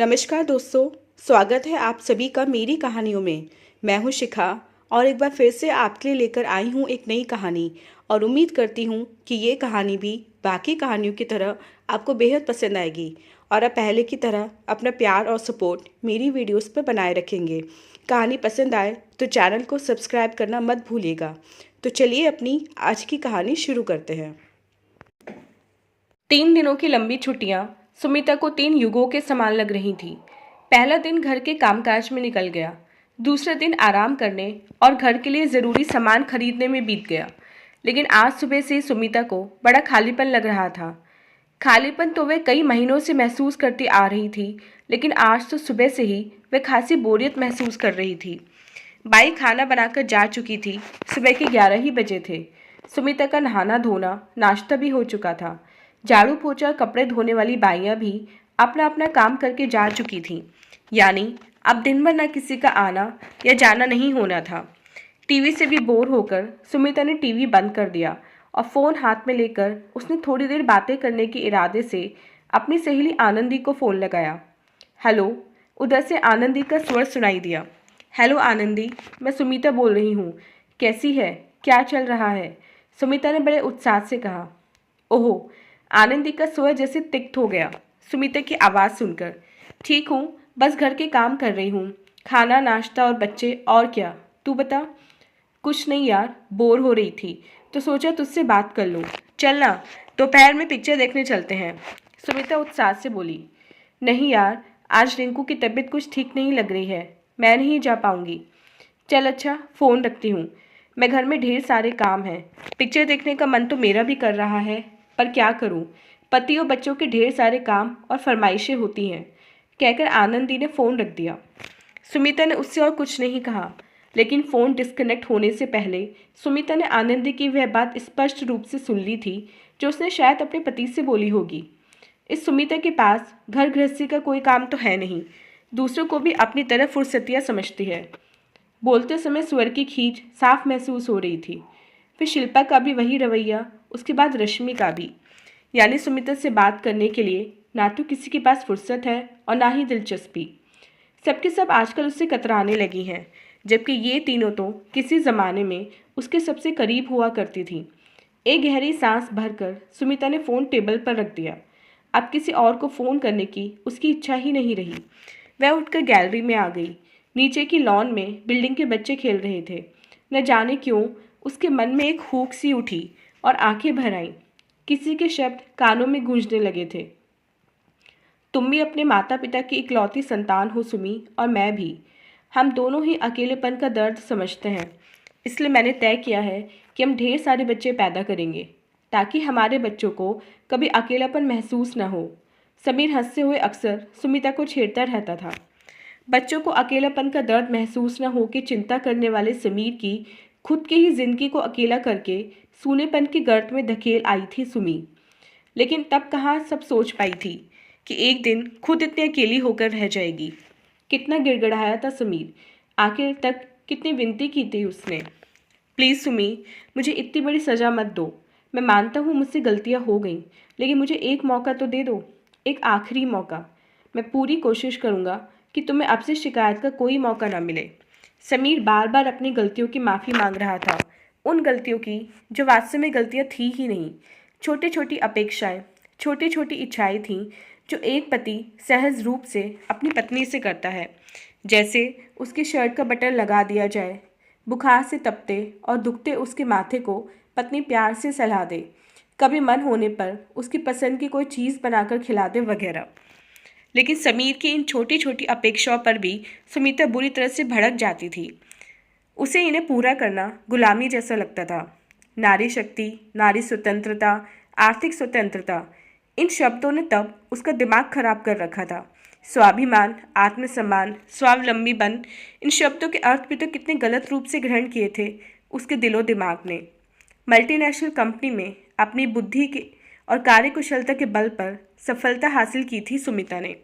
नमस्कार दोस्तों, स्वागत है आप सभी का मेरी कहानियों में। मैं हूं शिखा और एक बार फिर से आपके लिए लेकर आई हूं एक नई कहानी और उम्मीद करती हूं कि ये कहानी भी बाकी कहानियों की तरह आपको बेहद पसंद आएगी और आप पहले की तरह अपना प्यार और सपोर्ट मेरी वीडियोस पर बनाए रखेंगे। कहानी पसंद आए तो चैनल को सब्सक्राइब करना मत भूलिएगा। तो चलिए अपनी आज की कहानी शुरू करते हैं। 3 दिनों की लंबी छुट्टियां सुमिता को 3 युगों के समान लग रही थी। पहला दिन घर के कामकाज में निकल गया, दूसरा दिन आराम करने और घर के लिए ज़रूरी सामान खरीदने में बीत गया। लेकिन आज सुबह से सुमिता को बड़ा खालीपन लग रहा था। खालीपन तो वह कई महीनों से महसूस करती आ रही थी, लेकिन आज तो सुबह से ही वह खासी बोरियत महसूस कर रही थी। बाई खाना बनाकर जा चुकी थी। सुबह के 11 ही बजे थे। सुमिता का नहाना धोना नाश्ता भी हो चुका था। झाड़ू पोछा कपड़े धोने वाली बाइयाँ भी अपना अपना काम करके जा चुकी थीं। यानी अब दिन भर न किसी का आना या जाना नहीं होना था। टीवी से भी बोर होकर सुमिता ने टीवी बंद कर दिया और फ़ोन हाथ में लेकर उसने थोड़ी देर बातें करने के इरादे से अपनी सहेली आनंदी को फ़ोन लगाया। हेलो, उधर से आनंदी का स्वर सुनाई दिया। हेलो आनंदी, मैं सुमिता बोल रही हूँ। कैसी है? क्या चल रहा है? सुमिता ने बड़े उत्साह से कहा। ओहो, आनंदी का स्वर जैसे तिक्त हो गया सुमिता की आवाज़ सुनकर। ठीक हूँ, बस घर के काम कर रही हूँ। खाना, नाश्ता और बच्चे, और क्या? तू बता। कुछ नहीं यार, बोर हो रही थी तो सोचा तुझसे बात कर लूँ। चल ना, दोपहर में पिक्चर देखने चलते हैं, सुमिता उत्साह से बोली। नहीं यार, आज रिंकू की तबीयत कुछ ठीक नहीं लग रही है, मैं नहीं जा पाऊँगी। चल अच्छा, फ़ोन रखती हूँ, मैं घर में ढेर सारे काम हैं। पिक्चर देखने का मन तो मेरा भी कर रहा है, पर क्या करूँ, पति और बच्चों के ढेर सारे काम और फरमाइशें होती हैं, कहकर आनंदी ने फ़ोन रख दिया। सुमिता ने उससे और कुछ नहीं कहा, लेकिन फ़ोन डिस्कनेक्ट होने से पहले सुमिता ने आनंदी की वह बात स्पष्ट रूप से सुन ली थी जो उसने शायद अपने पति से बोली होगी। इस सुमिता के पास घर गृहस्थी का कोई काम तो है नहीं, दूसरों को भी अपनी तरह फुर्सतियाँ समझती है। बोलते समय स्वर की खींच साफ महसूस हो रही थी। फिर शिल्पा का भी वही रवैया, उसके बाद रश्मि का भी। यानी सुमिता से बात करने के लिए ना तो किसी के पास फुर्सत है और ना ही दिलचस्पी। सबके सब आजकल उससे कतराने लगी हैं, जबकि ये तीनों तो किसी ज़माने में उसके सबसे करीब हुआ करती थी। एक गहरी सांस भरकर सुमिता ने फ़ोन टेबल पर रख दिया। अब किसी और को फ़ोन करने की उसकी इच्छा ही नहीं रही। वह उठकर गैलरी में आ गई। नीचे की लॉन में बिल्डिंग के बच्चे खेल रहे थे। न जाने क्यों उसके मन में एक हूक सी उठी और आंखें भर आईं। किसी के शब्द कानों में गूंजने लगे थे। तुम भी अपने माता पिता की इकलौती संतान हो सुमी, और मैं भी। हम दोनों ही अकेलेपन का दर्द समझते हैं। इसलिए मैंने तय किया है कि हम ढेर सारे बच्चे पैदा करेंगे, ताकि हमारे बच्चों को कभी अकेलापन महसूस न हो। समीर हंसते हुए अक्सर सुमिता को छेड़ता रहता था। बच्चों को अकेलापन का दर्द महसूस न हो के चिंता करने वाले समीर की खुद की ही जिंदगी को अकेला करके सूनेपन की गर्त में धकेल आई थी सुमी। लेकिन तब कहाँ सब सोच पाई थी कि एक दिन खुद इतनी अकेली होकर रह जाएगी। कितना गिड़गिड़ाया था समीर, आखिर तक कितनी विनती की थी उसने। प्लीज़ सुमी, मुझे इतनी बड़ी सज़ा मत दो। मैं मानता हूँ मुझसे गलतियाँ हो गई, लेकिन मुझे एक मौका तो दे दो, एक आखिरी मौका। मैं पूरी कोशिश करूँगा कि तुम्हें अब से शिकायत का कोई मौका ना मिले। समीर बार बार अपनी गलतियों की माफ़ी मांग रहा था, उन गलतियों की जो वास्तव में गलतियाँ थी ही नहीं। छोटी छोटी अपेक्षाएं, छोटी छोटी इच्छाएं थीं जो एक पति सहज रूप से अपनी पत्नी से करता है। जैसे उसकी शर्ट का बटन लगा दिया जाए, बुखार से तपते और दुखते उसके माथे को पत्नी प्यार से सहला दे, कभी मन होने पर उसकी पसंद की कोई चीज़ बनाकर खिला दे वगैरह। लेकिन समीर की इन छोटी छोटी अपेक्षाओं पर भी सुमिता बुरी तरह से भड़क जाती थी। उसे इन्हें पूरा करना गुलामी जैसा लगता था। नारी शक्ति, नारी स्वतंत्रता, आर्थिक स्वतंत्रता, इन शब्दों ने तब उसका दिमाग खराब कर रखा था। स्वाभिमान, आत्मसम्मान, स्वावलंबीपन, इन शब्दों के अर्थ भी तो कितने गलत रूप से ग्रहण किए थे उसके दिलो दिमाग ने। मल्टीनेशनल कंपनी में अपनी बुद्धि के और कार्यकुशलता के बल पर सफलता हासिल की थी सुमिता ने।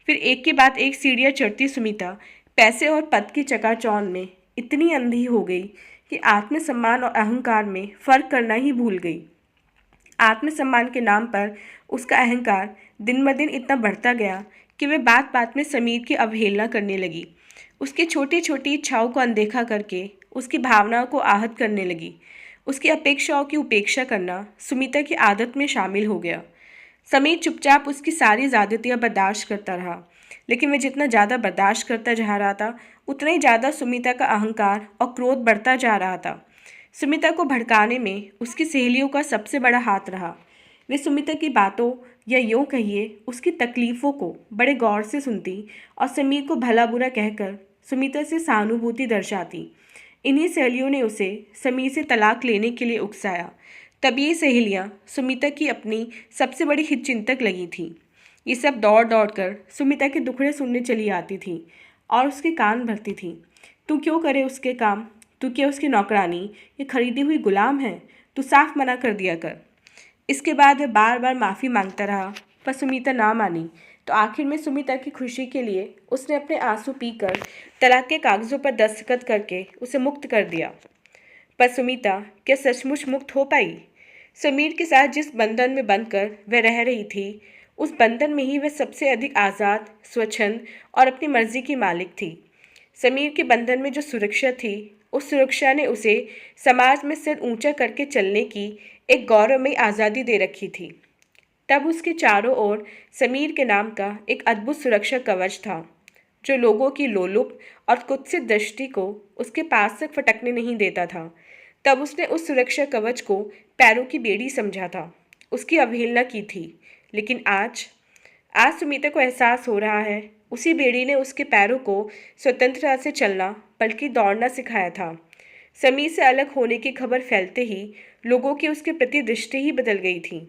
फिर एक के बाद एक सीढ़ियाँ चढ़ती सुमिता पैसे और पद की चकाचौंध में इतनी अंधी हो गई कि आत्मसम्मान और अहंकार में फ़र्क करना ही भूल गई। आत्मसम्मान के नाम पर उसका अहंकार दिन ब दिन इतना बढ़ता गया कि वह बात बात में समीर की अवहेलना करने लगी, उसकी छोटी छोटी इच्छाओं को अनदेखा करके उसकी भावनाओं को आहत करने लगी। उसकी अपेक्षाओं की उपेक्षा करना सुमिता की आदत में शामिल हो गया। समीर चुपचाप उसकी सारी ज़्यादतियाँ बर्दाश्त करता रहा, लेकिन वह जितना ज़्यादा बर्दाश्त करता जा रहा था, उतना ही ज़्यादा सुमिता का अहंकार और क्रोध बढ़ता जा रहा था। सुमिता को भड़काने में उसकी सहेलियों का सबसे बड़ा हाथ रहा। वे सुमिता की बातों या यूँ कहिए उसकी तकलीफ़ों को बड़े गौर से सुनती और समीर को भला बुरा कहकर सुमिता से सहानुभूति दर्शाती। इन्हीं सहेलियों ने उसे समीर से तलाक लेने के लिए उकसाया। तब ये सहेलियाँ सुमिता की अपनी सबसे बड़ी हितचिंतक लगी थीं। ये सब दौड़ दौड़ कर सुमिता के दुखड़े सुनने चली आती थीं और उसके कान भरती थीं। तू क्यों करे उसके काम? तू क्या उसकी नौकरानी या खरीदी हुई गुलाम है? तू साफ मना कर दिया कर। इसके बाद वह बार बार माफ़ी मांगता रहा, पर सुमिता ना मानी। तो आखिर में सुमिता की खुशी के लिए उसने अपने आंसू पीकर तलाक के कागज़ों पर दस्तखत करके उसे मुक्त कर दिया। पर सुमिता क्या सचमुच मुक्त हो पाई? समीर के साथ जिस बंधन में बंधकर वह रह रही थी, उस बंधन में ही वह सबसे अधिक आज़ाद, स्वच्छंद और अपनी मर्जी की मालिक थी। समीर के बंधन में जो सुरक्षा थी, उस सुरक्षा ने उसे समाज में सिर ऊंचा करके चलने की एक गौरवमयी आज़ादी दे रखी थी। तब उसके चारों ओर समीर के नाम का एक अद्भुत सुरक्षा कवच था, जो लोगों की लोलुप और कुत्सित दृष्टि को उसके पास तक फटकने नहीं देता था। तब उसने उस सुरक्षा कवच को पैरों की बेड़ी समझा था, उसकी अवहेलना की थी। लेकिन आज आज सुमिता को एहसास हो रहा है, उसी बेड़ी ने उसके पैरों को स्वतंत्रता से चलना बल्कि दौड़ना सिखाया था। समीर से अलग होने की खबर फैलते ही लोगों की उसके प्रति दृष्टि ही बदल गई थी।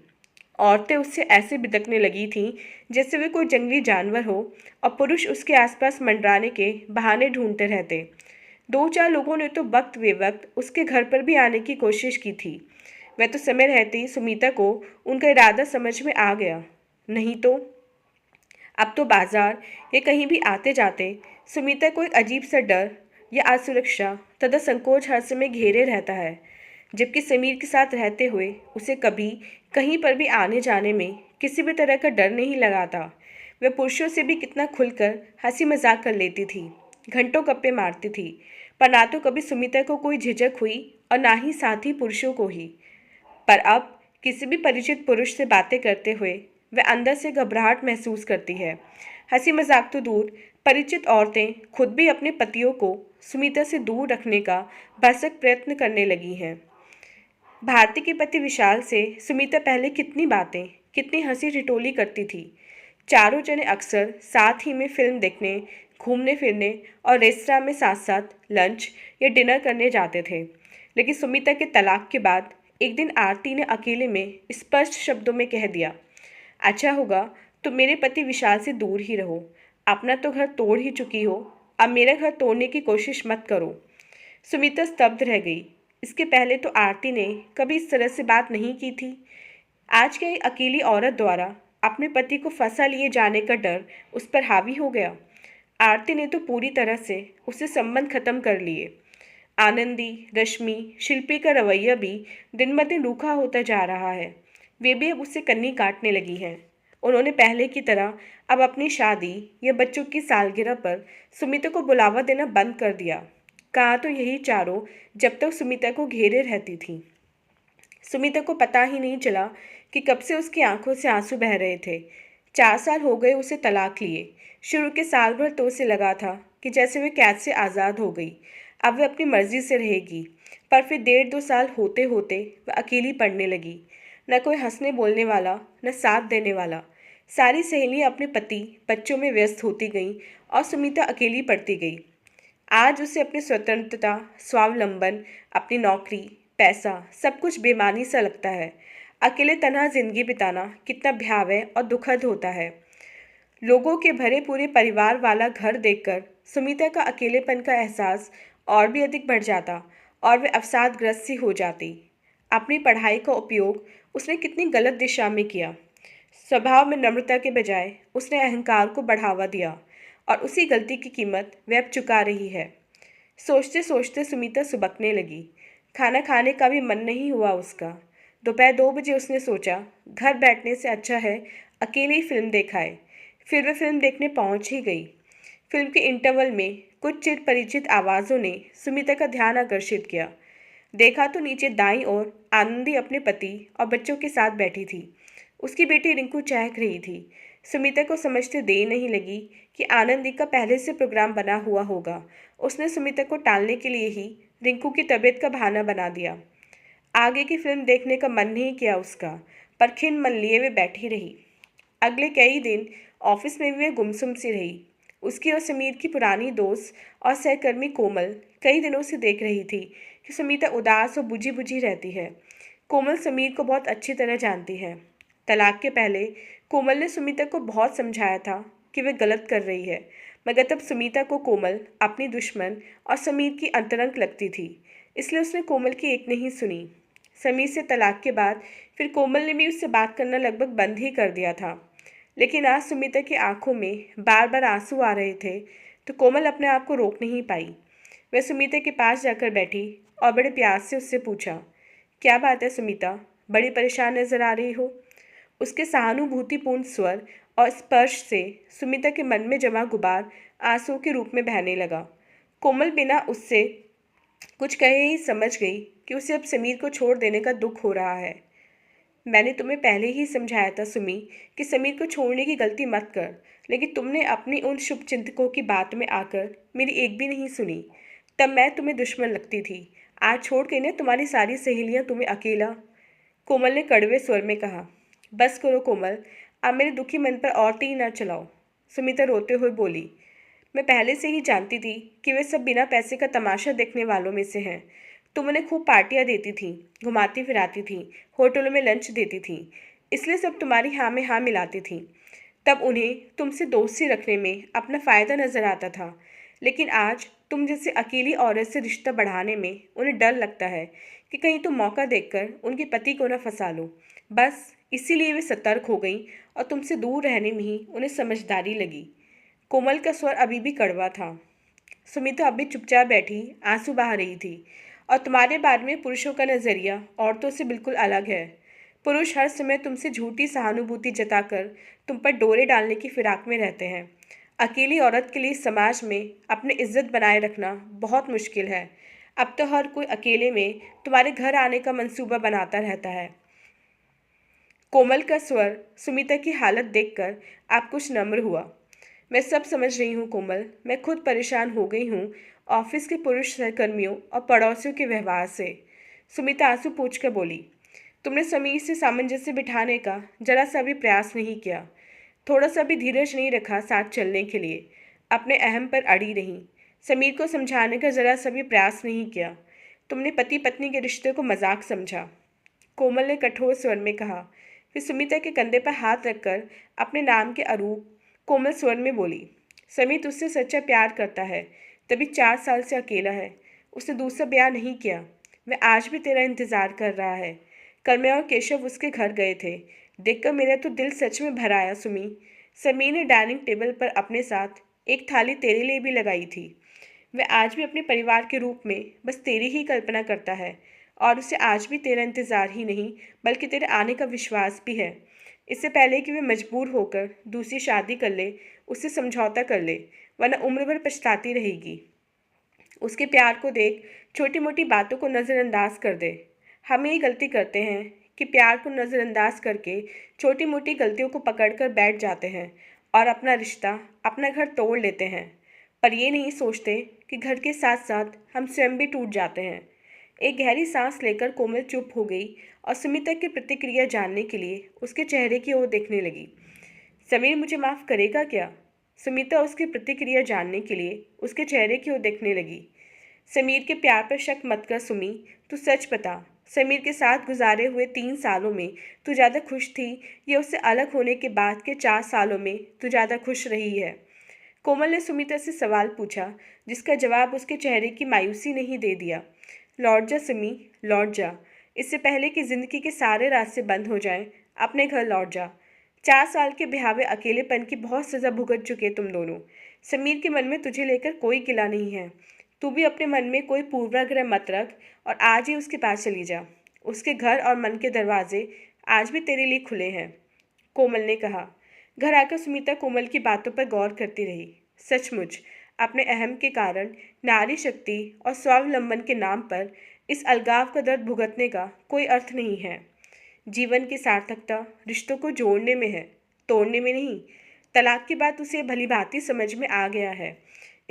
औरतें उससे ऐसे बिदकने लगी थीं जैसे वे कोई जंगली जानवर हो और पुरुष उसके आसपास मंडराने के बहाने ढूंढते रहते। दो चार लोगों ने तो वक्त बेवक्त उसके घर पर भी आने की कोशिश की थी। वह तो समय रहते ही सुमिता को उनका इरादा समझ में आ गया। नहीं तो अब तो बाजार या कहीं भी आते जाते सुमिता को एक अजीब सा डर या असुरक्षा तथा संकोच हर समय घेरे रहता है, जबकि समीर के साथ रहते हुए उसे कभी कहीं पर भी आने जाने में किसी भी तरह का डर नहीं लगा था। वह पुरुषों से भी कितना खुलकर हंसी मजाक कर लेती थी, घंटों गप्पे मारती थी, पर ना तो कभी सुमिता को कोई झिझक हुई और ना ही साथी पुरुषों को ही। पर अब किसी भी परिचित पुरुष से बातें करते हुए वह अंदर से घबराहट महसूस करती है। हंसी मजाक तो दूर, परिचित औरतें खुद भी अपने पतियों को सुमिता से दूर रखने का भरसक प्रयत्न करने लगी हैं। भारती के पति विशाल से सुमिता पहले कितनी बातें, कितनी हंसी ठिठोली करती थी। चारों जने अक्सर साथ ही में फिल्म देखने, घूमने फिरने और रेस्तरां में साथ साथ लंच या डिनर करने जाते थे। लेकिन सुमिता के तलाक के बाद एक दिन आरती ने अकेले में स्पष्ट शब्दों में कह दिया, अच्छा होगा तो मेरे पति विशाल से दूर ही रहो। अपना तो घर तोड़ ही चुकी हो, अब मेरा घर तोड़ने की कोशिश मत करो। सुमिता स्तब्ध रह गई। इसके पहले तो आरती ने कभी इस तरह से बात नहीं की थी। आज क्या एक अकेली औरत द्वारा अपने पति को फंसा लिए जाने का डर उस पर हावी हो गया। आरती ने तो पूरी तरह से उससे संबंध खत्म कर लिए। आनंदी, रश्मि, शिल्पी का रवैया भी दिन ब दिन रूखा होता जा रहा है। वे भी अब उससे कन्नी काटने लगी हैं। उन्होंने पहले की तरह अब अपनी शादी या बच्चों की सालगिरह पर सुमिता को बुलावा देना बंद कर दिया। कहा तो यही चारों जब तक सुमिता को घेरे रहती थी। सुमिता को पता ही नहीं चला कि कब से उसकी आंखों से आंसू बह रहे थे। 4 साल हो गए उसे तलाक लिए। शुरू के साल भर तो उसे लगा था कि जैसे वे कैद से आज़ाद हो गई, अब वह अपनी मर्जी से रहेगी। पर फिर 1.5-2 साल होते होते वह अकेली पड़ने लगी। न कोई हंसने बोलने वाला, न साथ देने वाला। सारी सहेलियां अपने पति बच्चों में व्यस्त होती गईं और सुमिता अकेली पड़ती गई। आज उसे अपनी स्वतंत्रता, स्वावलंबन, अपनी नौकरी, पैसा सब कुछ बेमानी सा लगता है। अकेले तन्हा जिंदगी बिताना कितना भयावह और दुखद होता है। लोगों के भरे पूरे परिवार वाला घर देखकर सुमिता का अकेलेपन का एहसास और भी अधिक बढ़ जाता और वह अवसादग्रस्त सी हो जाती। अपनी पढ़ाई का उपयोग उसने कितनी गलत दिशा में किया। स्वभाव में नम्रता के बजाय उसने अहंकार को बढ़ावा दिया और उसी गलती की कीमत वह अब चुका रही है। सोचते सोचते सुमिता सुबकने लगी। खाना खाने का भी मन नहीं हुआ उसका। दोपहर 2 बजे उसने सोचा, घर बैठने से अच्छा है अकेले ही फिल्म देखाए। फिर वह फिल्म देखने पहुंच ही गई। फिल्म के इंटरवल में कुछ चिर परिचित आवाज़ों ने सुमिता का ध्यान आकर्षित किया। देखा तो नीचे दाईं ओर आनंदी अपने पति और बच्चों के साथ बैठी थी। उसकी बेटी रिंकू चहक रही थी। सुमिता को समझते देर नहीं लगी कि आनंदी का पहले से प्रोग्राम बना हुआ होगा। उसने सुमिता को टालने के लिए ही रिंकू की तबीयत का बहाना बना दिया। आगे की फिल्म देखने का मन नहीं किया उसका, पर खिन मन लिए वे बैठी रही। अगले कई दिन ऑफिस में भी वे गुमसुम सी रही। उसकी और समीर की पुरानी दोस्त और सहकर्मी कोमल कई दिनों से देख रही थी कि सुमिता उदास और बुझी बुझी रहती है। कोमल समीर को बहुत अच्छी तरह जानती है। तलाक के पहले कोमल ने सुमिता को बहुत समझाया था कि वह गलत कर रही है, मगर तब सुमिता को कोमल अपनी दुश्मन और समीर की अंतरंग लगती थी, इसलिए उसने कोमल की एक नहीं सुनी। समीर से तलाक के बाद फिर कोमल ने भी उससे बात करना लगभग बंद ही कर दिया था। लेकिन आज सुमिता की आंखों में बार बार आंसू आ रहे थे, तो कोमल अपने आप को रोक नहीं पाई। वह सुमिता के पास जाकर बैठी और बड़े प्यार से उससे पूछा, क्या बात है सुमिता, बड़ी परेशान नजर आ रही हो। उसके सहानुभूतिपूर्ण स्वर और स्पर्श से सुमिता के मन में जमा गुबार आंसुओं के रूप में बहने लगा। कोमल बिना उससे कुछ कहे ही समझ गई कि उसे अब समीर को छोड़ देने का दुख हो रहा है। मैंने तुम्हें पहले ही समझाया था सुमी कि समीर को छोड़ने की गलती मत कर, लेकिन तुमने अपनी उन शुभचिंतकों की बात में आकर मेरी एक भी नहीं सुनी। तब मैं तुम्हें दुश्मन लगती थी। आज छोड़ के ना तुम्हारी सारी सहेलियां तुम्हें अकेला। कोमल ने कड़वे स्वर में कहा। बस करो कोमल, अब मेरे दुखी मन पर और तीर न चलाओ, सुमिता रोते हुए बोली। मैं पहले से ही जानती थी कि वे सब बिना पैसे का तमाशा देखने वालों में से हैं। तुम उन्हें खूब पार्टियां देती थी, घुमाती फिराती थी, होटलों में लंच देती थी, इसलिए सब तुम्हारी हाँ में हाँ मिलाती थी। तब उन्हें तुमसे दोस्ती रखने में अपना फ़ायदा नज़र आता था। लेकिन आज तुम जैसे अकेली औरत से रिश्ता बढ़ाने में उन्हें डर लगता है कि कहीं तुम मौका देखकर उनके पति को न फंसा लो। बस इसीलिए वे सतर्क हो गई और तुमसे दूर रहने में ही उन्हें समझदारी लगी। कोमल का स्वर अभी भी कड़वा था। सुमिता अभी चुपचाप बैठी आंसू बहा रही थी। और तुम्हारे बारे में पुरुषों का नज़रिया औरतों से बिल्कुल अलग है। पुरुष हर समय तुमसे झूठी सहानुभूति जताकर तुम पर डोरे डालने की फिराक में रहते हैं। अकेली औरत के लिए समाज में अपनी इज्जत बनाए रखना बहुत मुश्किल है। अब तो हर कोई अकेले में तुम्हारे घर आने का मंसूबा बनाता रहता है। कोमल का स्वर सुमिता की हालत देखकर आप कुछ नम्र हुआ। मैं सब समझ रही हूँ कोमल, मैं खुद परेशान हो गई हूँ ऑफिस के पुरुष सहकर्मियों और पड़ोसियों के व्यवहार से। सुमिता आंसू पोंछकर बोली। तुमने समीर से सामंजस्य बिठाने का जरा सा भी प्रयास नहीं किया, थोड़ा सा भी धीरज नहीं रखा साथ चलने के लिए, अपने अहम पर अड़ी रही। समीर को समझाने का जरा सा भी प्रयास नहीं किया। तुमने पति पत्नी के रिश्ते को मजाक समझा, कोमल ने कठोर स्वर में कहा। फिर सुमिता के कंधे पर हाथ रखकर अपने नाम के अरूप कोमल स्वर में बोली। समीर तुझसे सच्चा प्यार करता है, तभी 4 साल से अकेला है। उसने दूसरा ब्याह नहीं किया। वह आज भी तेरा इंतज़ार कर रहा है। कल मैं और केशव उसके घर गए थे, देखकर मेरा तो दिल सच में भर आया सुमी। समीर ने डाइनिंग टेबल पर अपने साथ एक थाली तेरे लिए भी लगाई थी। वह आज भी अपने परिवार के रूप में बस तेरी ही कल्पना करता है, और उसे आज भी तेरा इंतज़ार ही नहीं बल्कि तेरे आने का विश्वास भी है। इससे पहले कि वह मजबूर होकर दूसरी शादी कर ले, उससे समझौता कर ले, वरना उम्र भर पछताती रहेगी। उसके प्यार को देख, छोटी मोटी बातों को नज़रअंदाज कर दे। हम ये गलती करते हैं कि प्यार को नज़रअंदाज करके छोटी मोटी गलतियों को पकड़कर बैठ जाते हैं और अपना रिश्ता, अपना घर तोड़ लेते हैं। पर ये नहीं सोचते कि घर के साथ साथ हम स्वयं भी टूट जाते हैं। एक गहरी सांस लेकर कोमल चुप हो गई और सुमिता की प्रतिक्रिया जानने के लिए उसके चेहरे की ओर देखने लगी। समीर मुझे माफ़ करेगा क्या? सुमिता उसकी प्रतिक्रिया जानने के लिए उसके चेहरे की ओर देखने लगी। समीर के प्यार पर शक मत कर सुमी, तू सच बता, समीर के साथ गुजारे हुए 3 सालों में तू ज़्यादा खुश थी या उससे अलग होने के बाद के 4 सालों में तू ज़्यादा खुश रही है? कोमल ने सुमिता से सवाल पूछा, जिसका जवाब उसके चेहरे की मायूसी नहीं दे दिया। लौट जा सिमी, लौट जा। इससे पहले कि ज़िंदगी के सारे रास्ते बंद हो जाएं, अपने घर लौट जा। 4 साल के ब्याहे अकेलेपन की बहुत सज़ा भुगत चुके तुम दोनों। समीर के मन में तुझे लेकर कोई गिला नहीं है। तू भी अपने मन में कोई पूर्वाग्रह मत रख और आज ही उसके पास चली जा। उसके घर और मन के दरवाजे आज भी तेरे लिए खुले हैं, कोमल ने कहा। घर आकर सुमिता कोमल की बातों पर गौर करती रही। सचमुच अपने अहम के कारण नारी शक्ति और स्वावलंबन के नाम पर इस अलगाव का दर्द भुगतने का कोई अर्थ नहीं है। जीवन की सार्थकता रिश्तों को जोड़ने में है, तोड़ने में नहीं। तलाक की बात उसे भलीभांति समझ में आ गया है।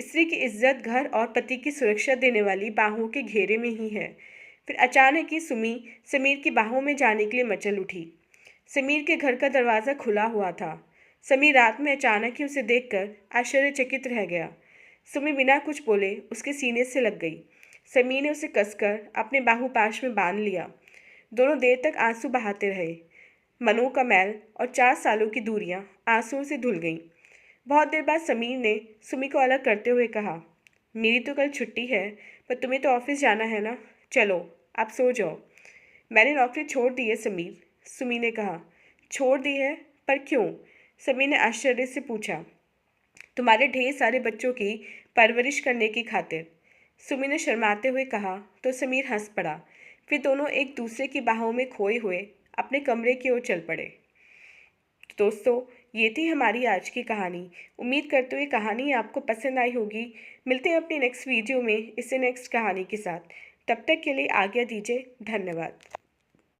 स्त्री की इज्जत घर और पति की सुरक्षा देने वाली बाहों के घेरे में ही है। फिर अचानक ही सुमी समीर की बाहों में जाने के लिए मचल उठी। समीर के घर का दरवाज़ा खुला हुआ था। समीर रात में अचानक ही उसे देखकर आश्चर्यचकित रह गया। सुमी बिना कुछ बोले उसके सीने से लग गई। समीर ने उसे कसकर अपने बाहुपाश में बांध लिया। दोनों देर तक आंसू बहाते रहे। मनों का मैल और 4 सालों की दूरियां आंसुओं से धुल गईं। बहुत देर बाद समीर ने सुमी को अलग करते हुए कहा, मेरी तो कल छुट्टी है, पर तुम्हें तो ऑफिस जाना है ना। चलो आप सो जाओ। मैंने नौकरी छोड़ दी है समीर, सुमी ने कहा। छोड़ दी है? पर क्यों? समीर ने आश्चर्य से पूछा। तुम्हारे ढेर सारे बच्चों की परवरिश करने की खातिर, सुमी ने शर्माते हुए कहा। तो समीर हंस पड़ा। फिर दोनों एक दूसरे की बाहों में खोए हुए अपने कमरे की ओर चल पड़े। दोस्तों, ये थी हमारी आज की कहानी। उम्मीद करते हुए कहानी आपको पसंद आई होगी। मिलते हैं अपनी नेक्स्ट वीडियो में इससे नेक्स्ट कहानी के साथ। तब तक के लिए आज्ञा दीजिए। धन्यवाद।